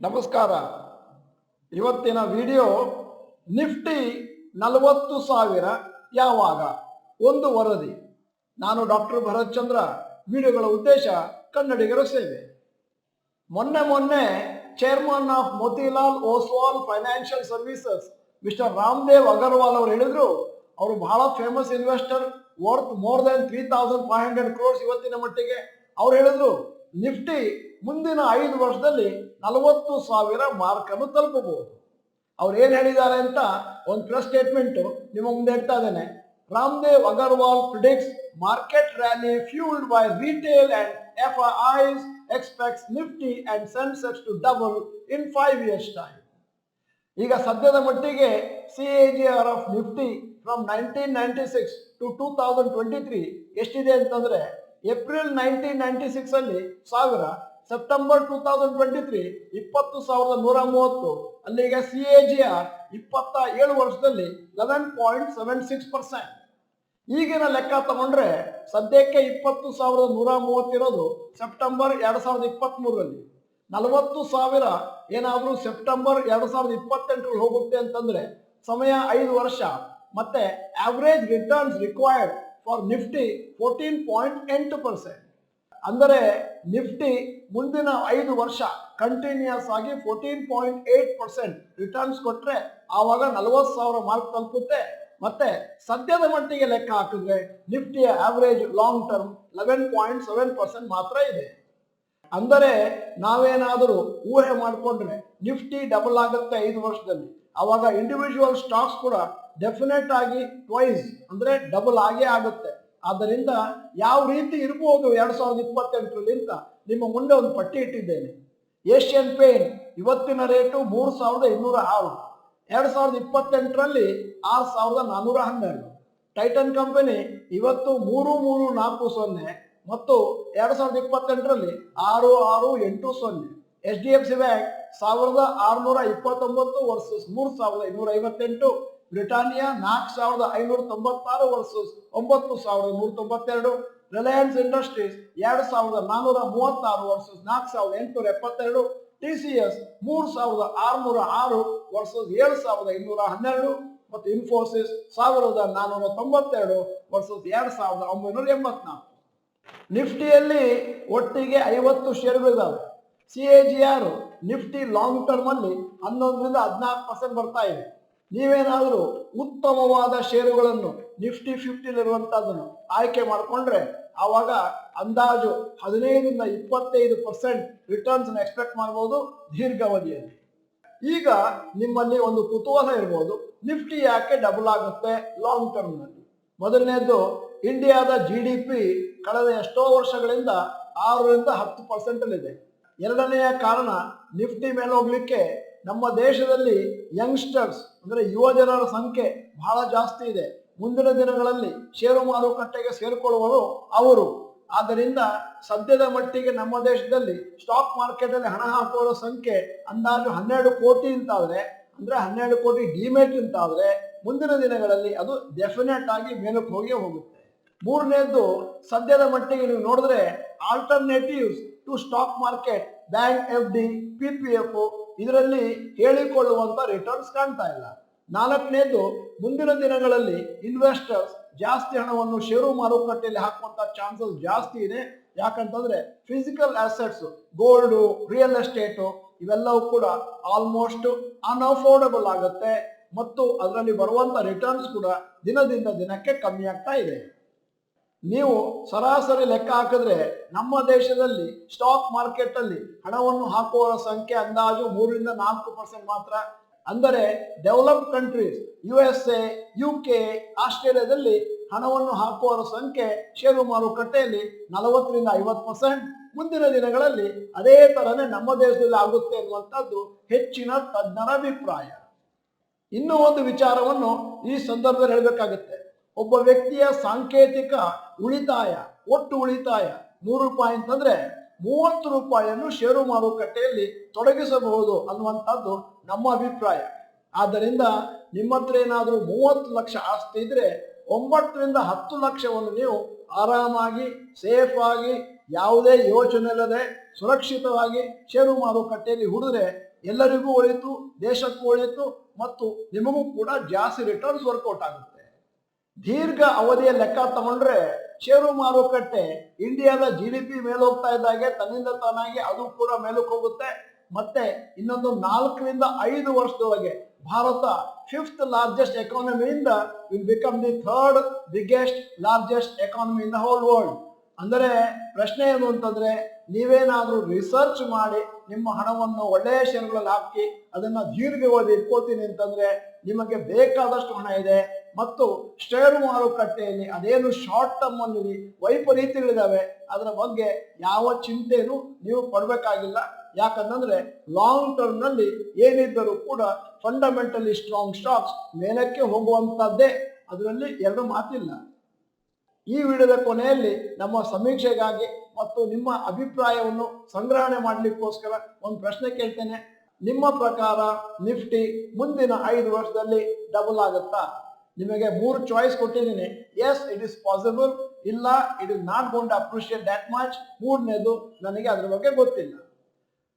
ನಮಸ್ಕಾರ. ಇವತ್ತಿನ video Nifty 40,000 ಯಾವಾಗ ಒಂದು ವರದಿ. ನಾನು ಡಾಕ್ಟರ್ ಭರತ್ ಚಂದ್ರ. ವಿಡಿಯೋಗಳ ಉದ್ದೇಶ ಕನ್ನಡಿಗರ ಸೇವೆ. ಮೊನ್ನೆ chairman of Motilal Oswal financial services mister Ramdev Agarwal ಅವರು ಹೇಳಿದ್ರು, ಅವರು ಬಹಳ famous investor, worth more than 3,500 crores ಇವತ್ತಿನ ಮಟ್ಟಿಗೆ. ಅವ್ರು ಹೇಳಿದ್ರು ನಿಫ್ಟಿ ಮುಂದಿನ 5 ವರ್ಷದಲ್ಲಿ 40,000 ಮಾರ್ಕ್ ಅನ್ನು ತಲುಪಬಹುದು. ಅವ್ರು ಏನ್ ಹೇಳಿದ್ದಾರೆ ಅಂತ ಒಂದು ಪ್ರೆಸ್ ಸ್ಟೇಟ್ಮೆಂಟ್ ನಿಮ್ಮ ಮುಂದೆ ಹೇಳ್ತಾ ಇದ್ದೇನೆ. Ramdev Agarwal predicts market rally fueled by retail and FIIs expects Nifty and Sensex to double in 5 years time. ಈಗ ಸದ್ಯದ ಮಟ್ಟಿಗೆ CAGR of Nifty from 1996 to 2023 ಎಷ್ಟಿದೆ ಅಂತಂದ್ರೆ, ಏಪ್ರಿಲ್ 1996 ಅಲ್ಲಿ 1000, ಸೆಪ್ಟೆಂಬರ್ 2023 20,130, ಅಲ್ಲಿಗೆ CAGR 27 ವರ್ಷದಲ್ಲಿ 11.76%. ಈಗಿನ ಲೆಕ್ಕ ತಗೊಂಡ್ರೆ ಸದ್ಯಕ್ಕೆ 20,130 ಇರೋದು ಸೆಪ್ಟೆಂಬರ್ 2023ರಲ್ಲಿ. 40,000 ಏನಾದರೂ ಸೆಪ್ಟೆಂಬರ್ 2028ರಲ್ಲಿ ಹೋಗುತ್ತೆ ಅಂತಂದ್ರೆ ಸಮಯ 5 ವರ್ಷ. ಮತ್ತೆ average returns required for Nifty 14.8%. ಅಂದರೆ ನಿಫ್ಟಿ ಮುಂದಿನ 5 ವರ್ಷ ಕಂಟಿನ್ಯೂಸ್ ಆಗಿ 14.8% ರಿಟರ್ನ್ಸ್ ಕೊಟ್ರೆ ಆವಾಗ 40,000 ಮಾರ್ಕ್ ತಲುಪುತ್ತೆ. ಮತ್ತೆ ಸದ್ಯದ ಮಟ್ಟಿಗೆ ಲೆಕ್ಕ ಹಾಕಿದ್ರೆ ನಿಫ್ಟಿಯ ಆವರೇಜ್ ಲಾಂಗ್ ಟರ್ಮ್ 11.7% ಮಾತ್ರ ಇದೆ. ಅಂದರೆ ನಾವೇನಾದರೂ ಊಹೆ ಮಾಡಿಕೊಂಡ್ರೆ ನಿಫ್ಟಿ ಡಬಲ್ ಆಗುತ್ತೆ 5 ವರ್ಷದಲ್ಲಿ, ಆವಾಗ ಇಂಡಿವಿಜುವಲ್ ಸ್ಟಾಕ್ಸ್ ಕೂಡ ಡೆಫಿನೆಟ್ ಆಗಿ ಟ್ವೈಸ್ ಅಂದ್ರೆ ಡಬಲ್ ಆಗೇ ಆಗುತ್ತೆ. ಆದ್ದರಿಂದ ಯಾವ ರೀತಿ ಇರಬಹುದು 2028ರಲ್ಲಿ ಅಂತ ನಿಮ್ಮ ಮುಂದೆ ಒಂದು ಪಟ್ಟಿ ಇಟ್ಟಿದ್ದೇನೆ. ಏಷ್ಯನ್ ಪೇಂಟ್ ಇವತ್ತಿನ ರೇಟು 3,206, 2028ರಲ್ಲಿ 6,412. ಟೈಟನ್ ಕಂಪನಿ ಇವತ್ತು 3,340 ಮತ್ತು 2028ರಲ್ಲಿ 6,680. HDFC bank 1,629 versus 3,258. Britannia 4,596 versus 9,192. Reliance industries 2,436 versus 4,872. TCS 3,606 versus 7,212. ಮತ್ತು ಇನ್ಫೋಸಿಸ್ 1,492 ವರ್ಸಸ್ 2,984. ನಿಫ್ಟಿಯಲ್ಲಿ ಒಟ್ಟಿಗೆ 50 ಷೇರುಗಳಿದ್ದಾವೆ. CAGR ನಿಫ್ಟಿ ಲಾಂಗ್ ಟರ್ಮ್ ಅಲ್ಲಿ 11ರಿಂದ 14% ಬರ್ತಾ ಇದೆ. ನೀವೇನಾದರೂ ಉತ್ತಮವಾದ ಷೇರುಗಳನ್ನು ನಿಫ್ಟಿ 50 ಆಯ್ಕೆ ಮಾಡಿಕೊಂಡ್ರೆ ಆವಾಗ ಅಂದಾಜು 15ರಿಂದ 25% ರಿಟರ್ನ್ಸ್ ಎಕ್ಸ್ಪೆಕ್ಟ್ ಮಾಡಬಹುದು ದೀರ್ಘಾವಧಿಯಲ್ಲಿ. ಈಗ ನಿಮ್ಮಲ್ಲಿ ಒಂದು ಕುತೂಹಲ ಇರ್ಬೋದು, ನಿಫ್ಟಿ ಯಾಕೆ ಡಬಲ್ ಆಗುತ್ತೆ ಲಾಂಗ್ ಟರ್ಮ್ ನಲ್ಲಿ? ಮೊದಲನೇದು, ಇಂಡಿಯಾದ GDP ಕಳೆದ ಎಷ್ಟೋ ವರ್ಷಗಳಿಂದ 6ರಿಂದ 10% ಅಲ್ಲಿದೆ. ಎರಡನೆಯ ಕಾರಣ ನಿಫ್ಟಿ ಮೇಲೆ ಹೋಗ್ಲಿಕ್ಕೆ ನಮ್ಮ ದೇಶದಲ್ಲಿ ಯಂಗ್ಸ್ಟರ್ಸ್ ಅಂದ್ರೆ ಯುವ ಜನರ ಸಂಖ್ಯೆ ಬಹಳ ಜಾಸ್ತಿ ಇದೆ. ಮುಂದಿನ ದಿನಗಳಲ್ಲಿ ಷೇರು ಮಾರುಕಟ್ಟೆಗೆ ಸೇರ್ಕೊಳ್ಳುವರು ಅವರು. ಆದ್ದರಿಂದ ಸದ್ಯದ ಮಟ್ಟಿಗೆ ನಮ್ಮ ದೇಶದಲ್ಲಿ ಸ್ಟಾಕ್ ಮಾರ್ಕೆಟ್ ಅಲ್ಲಿ ಹಣ ಹಾಕುವವರ ಸಂಖ್ಯೆ ಅಂದಾಜು 12 ಕೋಟಿ ಅಂತಾದ್ರೆ, ಅಂದ್ರೆ 12 ಕೋಟಿ ಡಿಮೇಟ್ ಅಂತಾದ್ರೆ ಮುಂದಿನ ದಿನಗಳಲ್ಲಿ ಅದು ಡೆಫಿನೆಟ್ ಆಗಿ ಮೇಲಕ್ಕೆ ಹೋಗುತ್ತೆ. ಮೂರನೇದ್ದು, ಸದ್ಯದ ಮಟ್ಟಿಗೆ ನೀವು ನೋಡಿದ್ರೆ alternatives to stock market, bank FD, PPF ಇದರಲ್ಲಿ ಹೇಳಿಕೊಳ್ಳುವಂತ ರಿಟರ್ನ್ಸ್ ಕಾಣ್ತಾ ಇಲ್ಲ. ನಾಲ್ಕನೇದು, ಮುಂದಿನ ದಿನಗಳಲ್ಲಿ ಇನ್ವೆಸ್ಟರ್ಸ್ ಜಾಸ್ತಿ ಹಣವನ್ನು ಷೇರು ಮಾರುಕಟ್ಟೆಯಲ್ಲಿ ಹಾಕುವಂತ ಚಾನ್ಸಸ್ ಜಾಸ್ತಿ ಇದೆ. ಯಾಕಂತಂದ್ರೆ physical assets, gold, real estate ಇವೆಲ್ಲವೂ ಕೂಡ ಆಲ್ಮೋಸ್ಟ್ ಅನ್ಅಫೋರ್ಡಬಲ್ ಆಗುತ್ತೆ ಮತ್ತು ಅದರಲ್ಲಿ ಬರುವಂತ ರಿಟರ್ನ್ಸ್ ಕೂಡ ದಿನದಿಂದ ದಿನಕ್ಕೆ ಕಮ್ಮಿ ಆಗ್ತಾ ಇದೆ. ನೀವು ಸರಾಸರಿ ಲೆಕ್ಕ ಹಾಕಿದ್ರೆ ನಮ್ಮ ದೇಶದಲ್ಲಿ ಸ್ಟಾಕ್ ಮಾರ್ಕೆಟ್ ಅಲ್ಲಿ ಹಣವನ್ನು ಹಾಕುವವರ ಸಂಖ್ಯೆ ಅಂದಾಜು 3ರಿಂದ 4% ಮಾತ್ರ. ಅಂದರೆ ಡೆವಲಪ್ಡ್ ಕಂಟ್ರೀಸ್ USA, UK, ಆಸ್ಟ್ರೇಲಿಯಾದಲ್ಲಿ ಹಣವನ್ನು ಹಾಕುವವರ ಸಂಖ್ಯೆ ಷೇರು ಮಾರುಕಟ್ಟೆಯಲ್ಲಿ 40ರಿಂದ 50%. ಮುಂದಿನ ದಿನಗಳಲ್ಲಿ ಅದೇ ತರನೇ ನಮ್ಮ ದೇಶದಲ್ಲಿ ಆಗುತ್ತೆ ಎನ್ನುವಂಥದ್ದು ಹೆಚ್ಚಿನ ತಜ್ಞರ ಅಭಿಪ್ರಾಯ. ಇನ್ನೂ ಒಂದು ವಿಚಾರವನ್ನು ಈ ಸಂದರ್ಭದಲ್ಲಿ ಹೇಳಬೇಕಾಗುತ್ತೆ. ಒಬ್ಬ ವ್ಯಕ್ತಿಯ ಸಾಂಕೇತಿಕ ಉಳಿತಾಯ, ಒಟ್ಟು ಉಳಿತಾಯ 100 ರೂಪಾಯಿ ಅಂತಂದ್ರೆ 30 ರೂಪಾಯಿಯನ್ನು ಷೇರು ಮಾರುಕಟ್ಟೆಯಲ್ಲಿ ತೊಡಗಿಸಬಹುದು ಅನ್ನುವಂಥದ್ದು ನಮ್ಮ ಅಭಿಪ್ರಾಯ. ಆದ್ದರಿಂದ ನಿಮ್ಮ ಹತ್ರ ಏನಾದರೂ 30 ಲಕ್ಷ ಆಸ್ತಿ ಇದ್ರೆ 9ರಿಂದ 10 ಲಕ್ಷವನ್ನು ನೀವು ಆರಾಮಾಗಿ ಸೇಫ್ ಆಗಿ ಯಾವುದೇ ಯೋಚನೆ ಇಲ್ಲದೆ ಸುರಕ್ಷಿತವಾಗಿ ಷೇರು ಮಾರುಕಟ್ಟೆಯಲ್ಲಿ ಹೂಡಿದ್ರೆ ಎಲ್ಲರಿಗೂ ಒಳಿತು, ದೇಶಕ್ಕೂ ಒಳಿತು ಮತ್ತು ನಿಮಗೂ ಕೂಡ ಜಾಸ್ತಿ ರಿಟರ್ನ್ಸ್ ವರ್ಕೌಟ್ ಆಗುತ್ತೆ. ದೀರ್ಘ ಅವಧಿಯ ಲೆಕ್ಕ ತಗೊಂಡ್ರೆ ಷೇರು ಮಾರುಕಟ್ಟೆ ಇಂಡಿಯಾದ GDP ಮೇಲೋಗ್ತಾ ಇದ್ದಾಗೆ ತನ್ನಿಂದ ತಾನಾಗಿ ಅದು ಕೂಡ ಮೇಲಕ್ಕೆ ಹೋಗುತ್ತೆ. ಮತ್ತೆ ಇನ್ನೊಂದು 4 ರಿಂದ 5 ವರ್ಷದೊಳಗೆ ಭಾರತ 5th ಲಾರ್ಜೆಸ್ಟ್ ಎಕಾನಮಿಯಿಂದ will become the 3rd biggest largest economy in the whole world. ಅಂದರೆ ಪ್ರಶ್ನೆ ಏನು ಅಂತಂದ್ರೆ, ನೀವೇನಾದ್ರೂ ರಿಸರ್ಚ್ ಮಾಡಿ ನಿಮ್ಮ ಹಣವನ್ನು ಒಳ್ಳೆಯ ಷೇರುಗಳಲ್ಲಿ ಹಾಕಿ ಅದನ್ನ ದೀರ್ಘವಾಗಿ ಇಟ್ಕೊಳ್ತೀನಿ ಅಂತಂದ್ರೆ ನಿಮಗೆ ಬೇಕಾದಷ್ಟು ಹಣ ಇದೆ. ಮತ್ತು ಷೇರು ಮಾರುಕಟ್ಟೆಯಲ್ಲಿ ಅದೇನು ಶಾರ್ಟ್ ಟರ್ಮ್ ಅಲ್ಲಿ ವೈಪರೀತ್ಯಗಳಿದಾವೆ ಅದರ ಬಗ್ಗೆ ಯಾವ ಚಿಂತೆನೂ ನೀವು ಪಡಬೇಕಾಗಿಲ್ಲ. ಯಾಕಂತಂದ್ರೆ ಲಾಂಗ್ ಟರ್ಮ್ ನಲ್ಲಿ ಏನಿದ್ದರೂ ಕೂಡ ಫಂಡಮೆಂಟಲಿ ಸ್ಟ್ರಾಂಗ್ ಸ್ಟಾಕ್ಸ್ ಮೇಲಕ್ಕೆ ಹೋಗುವಂತದ್ದೇ, ಅದರಲ್ಲಿ ಎರಡು ಮಾತಿಲ್ಲ. ಈ ವಿಡಿಯೋದ ಕೊನೆಯಲ್ಲಿ ನಮ್ಮ ಸಮೀಕ್ಷೆಗಾಗಿ ಮತ್ತು ನಿಮ್ಮ ಅಭಿಪ್ರಾಯವನ್ನು ಸಂಗ್ರಹಣೆ ಮಾಡಲಿಕ್ಕೋಸ್ಕರ ಒಂದು ಪ್ರಶ್ನೆ ಕೇಳ್ತೇನೆ. ನಿಮ್ಮ ಪ್ರಕಾರ ನಿಫ್ಟಿ ಮುಂದಿನ 5 ವರ್ಷದಲ್ಲಿ ಡಬಲ್ ಆಗುತ್ತಾ? ನಿಮಗೆ 3 ಚಾಯ್ಸ್ ಕೊಟ್ಟಿದ್ದೀನಿ. Yes, it is possible. ಇಲ್ಲ, it is not going to appreciate that much. ಮೂರನೇದು, ನನಗೆ ಅದ್ರ ಬಗ್ಗೆ ಗೊತ್ತಿಲ್ಲ.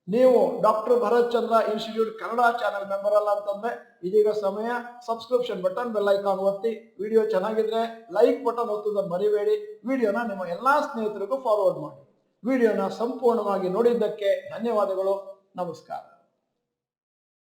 ನೀವು doctor Bharat Chandra institute Kannada channel member ಅಲ್ಲ ಅಂತಂದ್ರೆ ಇದೀಗ ಸಮಯ ಸಬ್ಸ್ಕ್ರಿಪ್ಷನ್ ಬಟನ್, ಬೆಲ್ ಐಕಾನ್ ಒತ್ತಿ. ವಿಡಿಯೋ ಚೆನ್ನಾಗಿದ್ರೆ ಲೈಕ್ ಬಟನ್ ಒತ್ತುವುದನ್ನು ಮರಿಬೇಡಿ. ವಿಡಿಯೋನ ನಿಮ್ಮ ಎಲ್ಲಾ ಸ್ನೇಹಿತರಿಗೂ ಫಾರ್ವರ್ಡ್ ಮಾಡಿ. ವಿಡಿಯೋನ ಸಂಪೂರ್ಣವಾಗಿ ನೋಡಿದ್ದಕ್ಕೆ ಧನ್ಯವಾದಗಳು. ನಮಸ್ಕಾರ.